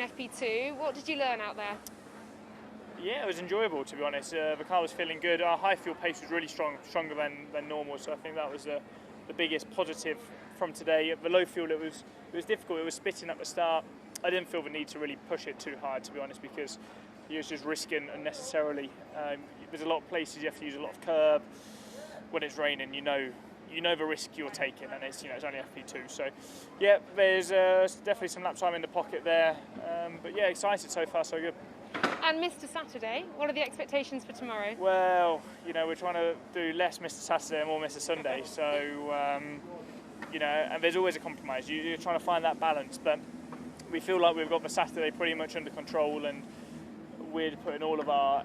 FP2. What did you learn out there? Yeah, it was enjoyable, to be honest. The car was feeling good. Our high fuel pace was really strong, stronger than normal. So I think that was the biggest positive from today. At the low fuel, it was difficult. It was spitting at the start. I didn't feel the need to really push it too hard, to be honest, because you was just risking unnecessarily. There's a lot of places you have to use a lot of curb. When it's raining, you know the risk you're taking, and it's only FP2. So yeah, there's definitely some lap time in the pocket there. But yeah, excited so far, so good. And Mr. Saturday, what are the expectations for tomorrow? Well, we're trying to do less Mr. Saturday and more Mr. Sunday. So and there's always a compromise. You're trying to find that balance, but we feel like we've got the Saturday pretty much under control, and we're putting all of our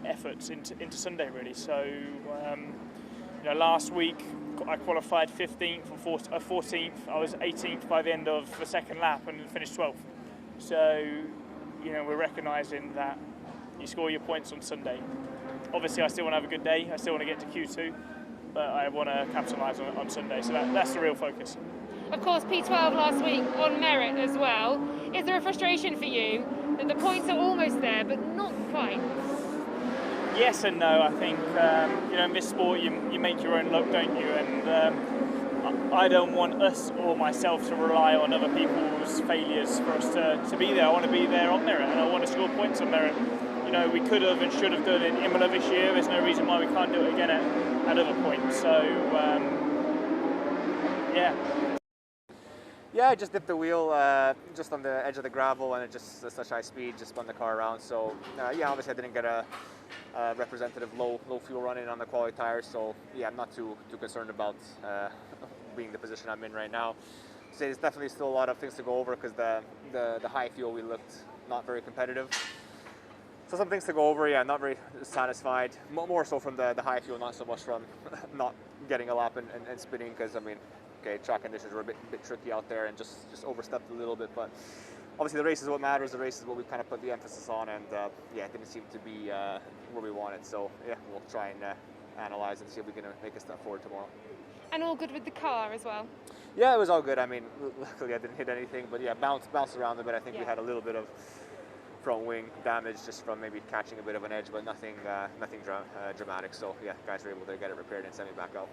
efforts into Sunday really. So last week I qualified 15th or 14th. I was 18th by the end of the second lap and finished 12th. So we're recognising that you score your points on Sunday. Obviously I still want to have a good day. I still want to get to Q2, but I want to capitalise on Sunday. So that's the real focus. Of course, P12 last week on merit as well. Is there a frustration for you that the points are almost there but not quite? Yes and no. I think in this sport you make your own luck, don't you? And I don't want us or myself to rely on other people's failures for us to be there. I want to be there on merit, and I want to score points on merit. We could have and should have done it in Imola this year. There's no reason why we can't do it again at other points. So yeah. Yeah, I just dipped the wheel just on the edge of the gravel, and it just at such high speed just spun the car around. So yeah, obviously I didn't get a representative low fuel run in on the quality tires. So yeah, I'm not too concerned about being the position I'm in right now. So there's definitely still a lot of things to go over because the high fuel we looked not very competitive. So some things to go over. Yeah, not very satisfied. More so from the high fuel, not so much from not getting a lap and spinning, because okay, track conditions were a bit tricky out there and just overstepped a little bit, but obviously the race is what matters. The race is what we kind of put the emphasis on, and yeah, it didn't seem to be where we wanted. So yeah, we'll try and analyze and see if we can make a step forward tomorrow. And all good with the car as well? Yeah, it was all good. Luckily I didn't hit anything, but yeah, bounced around a bit. I think we had a little bit of front wing damage just from maybe catching a bit of an edge, but nothing dramatic. So yeah, guys were able to get it repaired and send me back out.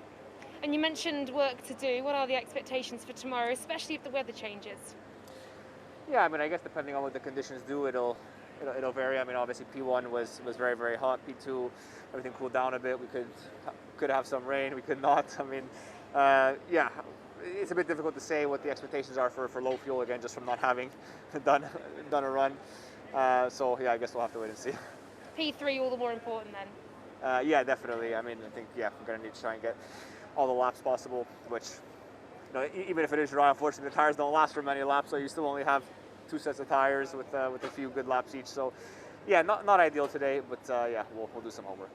And you mentioned work to do. What are the expectations for tomorrow, especially if the weather changes? Yeah, I guess depending on what the conditions do, it'll vary. Obviously P1 was very, very hot. P2, everything cooled down a bit. We could have some rain. We could not. Yeah, it's a bit difficult to say what the expectations are for low fuel, again, just from not having done a run. So yeah, I guess we'll have to wait and see. P3 all the more important then? Yeah, definitely. I think yeah, we're going to need to try and get all the laps possible, which even if it is dry, unfortunately the tires don't last for many laps, so you still only have 2 sets of tires with a few good laps each. So yeah, not ideal today, but yeah, we'll do some homework.